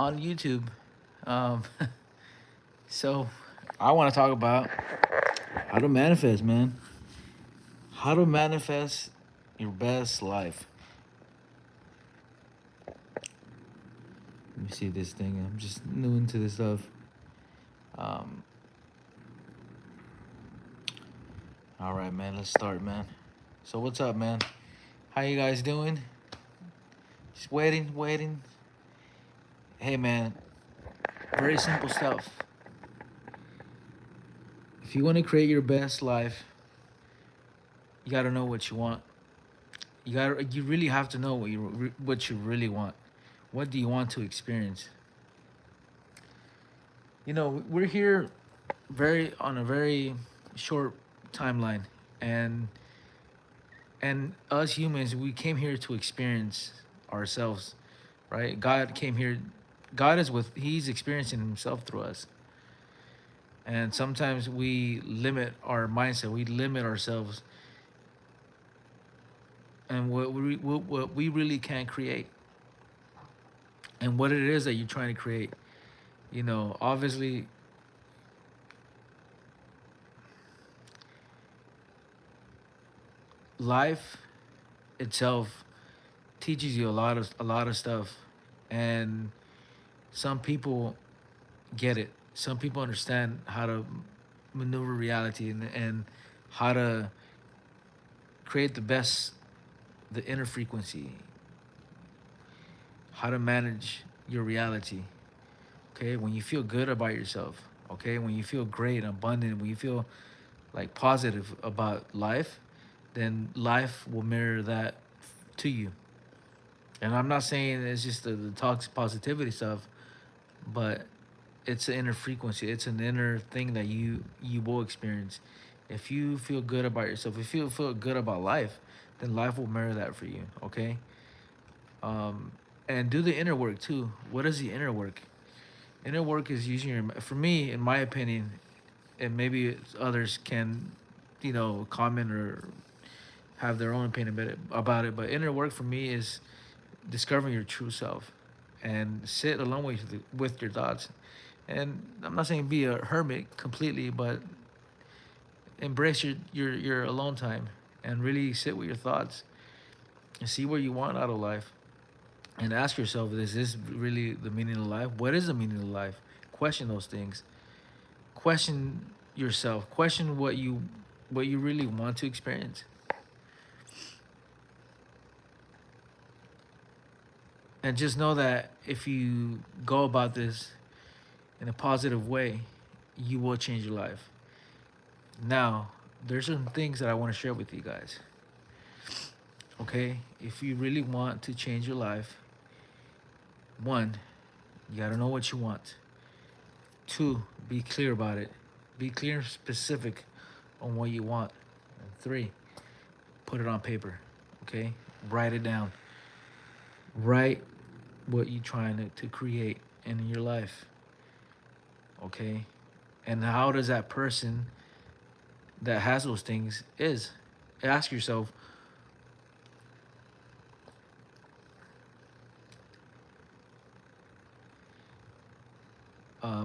on YouTube. Um, so I want to talk about how to manifest, man. How to manifest your best life. Let me see this thing. I'm just new into this stuff. Um, all right, man. Let's start, man. So what's up, man? How you guys doing? Just waiting. Hey, man. Very simple stuff. If you want to create your best life, you got to know what you want. You really have to know what you really want. What do you want to experience? We're here very on a very short timeline, and us humans, we came here to experience ourselves, right? God came here. God is with. He's experiencing Himself through us, and sometimes we limit our mindset. We limit ourselves, and what we really can create, and what it is that you're trying to create. Obviously, life itself teaches you a lot of stuff, and some people get it. Some people understand how to maneuver reality, and how to create the inner frequency, how to manage your reality. Okay, when you feel good about yourself, okay, when you feel great and abundant, when you feel like positive about life, then life will mirror that to you. And I'm not saying it's just the toxic positivity stuff, but it's an inner frequency. It's an inner thing that you will experience. If you feel good about yourself, if you feel good about life, then life will mirror that for you. Okay. Um, and do the inner work too. What is the inner work? Inner work is using your. For me, in my opinion, and maybe others can, comment or have their own opinion about it. But inner work for me is discovering your true self, and sit alone with your thoughts. And I'm not saying be a hermit completely, but embrace your alone time, and really sit with your thoughts and see what you want out of life, and ask yourself, is this really the meaning of life? What is the meaning of life? Question those things. Question yourself. Question what you really want to experience. And just know that if you go about this in a positive way, you will change your life. Now, there's some things that I want to share with you guys. Okay? If you really want to change your life, one, you got to know what you want. Two, be clear about it. Be clear and specific on what you want. And three, put it on paper. Okay? Write it down. Write what you're trying to create in your life. Okay? And how does that person that has those things is? Ask yourself,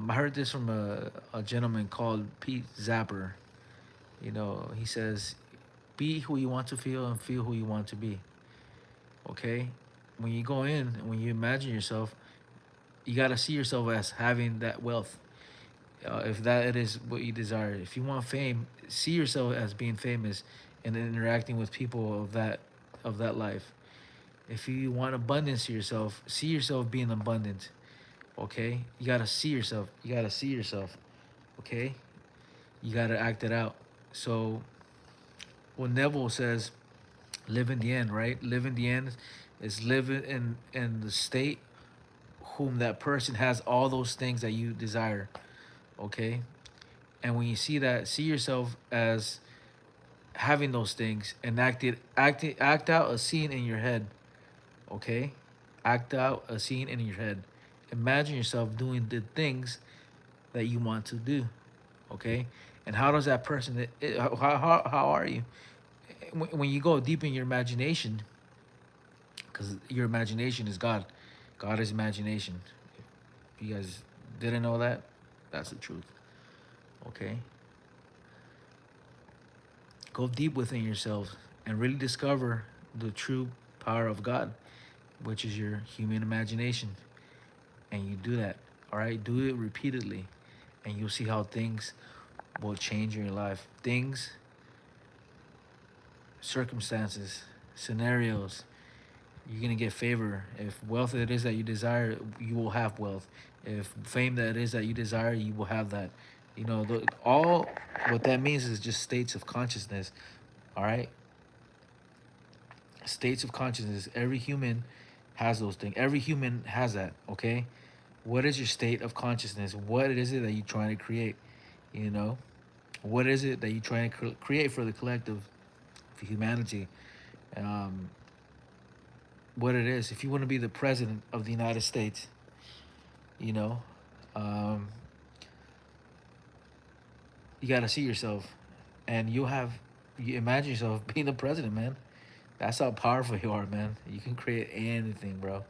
I heard this from a gentleman called Pete Zapper. He says, be who you want to feel and feel who you want to be. Okay? When you go in and when you imagine yourself, you got to see yourself as having that wealth. If that it is what you desire. If you want fame, see yourself as being famous and interacting with people of that life. If you want abundance to yourself, see yourself being abundant. Okay? You got to see yourself. You got to see yourself. Okay? You got to act it out. So when Neville says live in the end, right? Live in the end is live in the state whom that person has all those things that you desire. Okay? And when you see that, see yourself as having those things, and act out a scene in your head. Okay? Act out a scene in your head. Imagine yourself doing the things that you want to do. Okay? And how does that person how are you? When you go deep in your imagination, because your imagination is God. God is imagination. You guys didn't know that? That's the truth. Okay? Go deep within yourselves and really discover the true power of God, which is your human imagination. And you do that. All right? Do it repeatedly. And you'll see how things will change in your life. Things, circumstances, scenarios, you're gonna get favor. If wealth it is that you desire, you will have wealth. If fame that it is that you desire, you will have that. You know, all what that means is just states of consciousness. All right, states of consciousness. Every human has those things. Every human has that. Okay, what is your state of consciousness? What is it that you're trying to create? You know, what is it that you're trying to create for the collective, for humanity? Um, what it is. If you want to be the president of the United States, you know, um, you got to see yourself, and you imagine yourself being the president, man. That's how powerful you are, man. You can create anything, bro.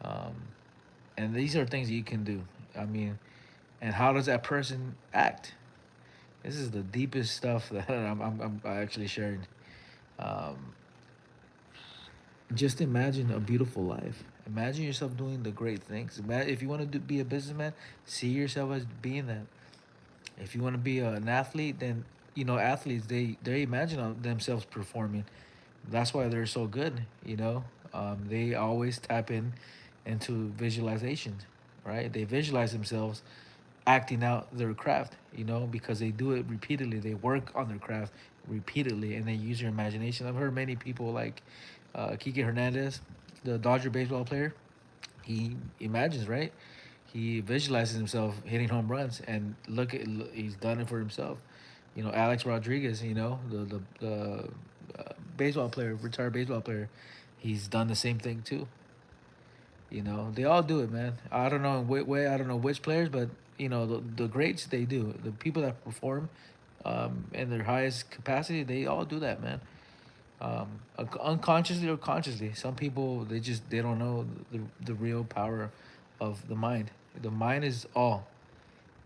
Um, and these are things that you can do. I mean, and how does that person act? This is the deepest stuff that I'm actually sharing. Um, just imagine a beautiful life. Imagine yourself doing the great things. If you want to be a businessman, see yourself as being that. If you want to be an athlete, then athletes they imagine themselves performing. That's why they're so good. They always tap into visualization, right? They visualize themselves acting out their craft, because they do it repeatedly. They work on their craft repeatedly, and they use their imagination. I've heard many people like Kike Hernandez, the Dodger baseball player. He imagines, right? He visualizes himself hitting home runs, and he's done it for himself. Alex Rodriguez, the baseball player, retired baseball player, he's done the same thing too. They all do it, man. I don't know in what way, I don't know which players, but the greats, they do. The people that perform in their highest capacity, they all do that, man. Unconsciously or consciously. Some people, they don't know the real power of the mind. The mind is all.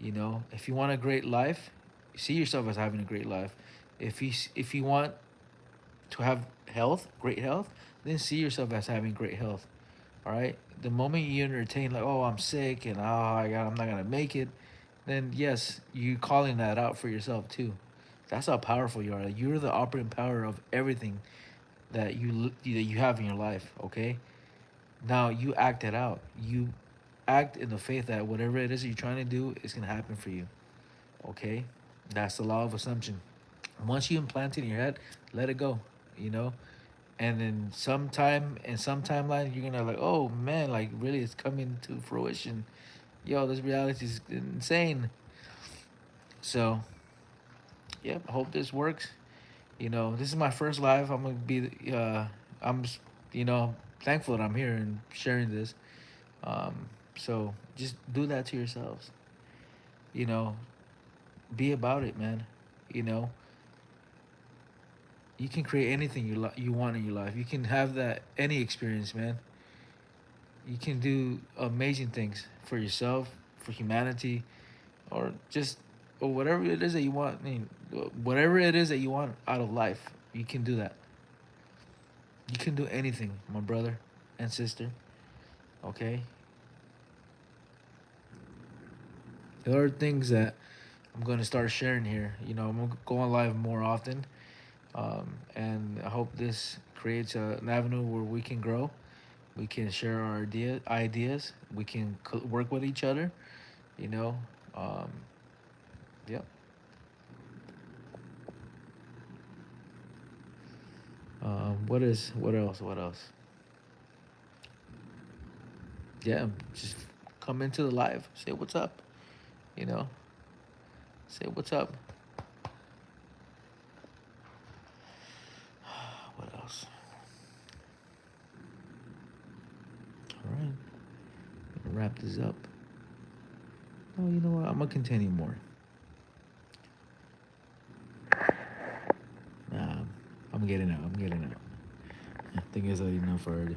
If you want a great life, see yourself as having a great life. If you want to have health, great health, then see yourself as having great health. All right. The moment you entertain like, oh, I'm sick and I'm not gonna make it, then yes, you calling that out for yourself too. That's how powerful you are. You're the operating power of everything that you have in your life. Okay. Now you act it out. You act in the faith that whatever it is that you're trying to do is gonna happen for you. Okay. That's the law of assumption. Once you implant it in your head, let it go. You know, and then sometime in some timeline you're gonna like, oh man, like really it's coming to fruition. Yo, this reality is insane. So yep, I hope this works. This is my first live. I'm gonna be I'm thankful that I'm here and sharing this. um so just do that to yourselves. you know be about it, man. you know you can create anything you want in your life. You can have that any experience, man. You can do amazing things for yourself, for humanity, or just or whatever it is that you want. I mean, whatever it is that you want out of life, you can do that. You can do anything, my brother and sister. Okay. There are things that I'm going to start sharing here. I'm going to go on live more often, and I hope this creates an avenue where we can grow. We can share our ideas. We can work with each other. You know, um, yep. What else? What else? Yeah, just come into the live. Say what's up. You know, say what's up. What else? All right, wrap this up. Oh, you know what? I'm gonna continue more. Nah, I'm getting out. I'm getting out. I think it's enough already.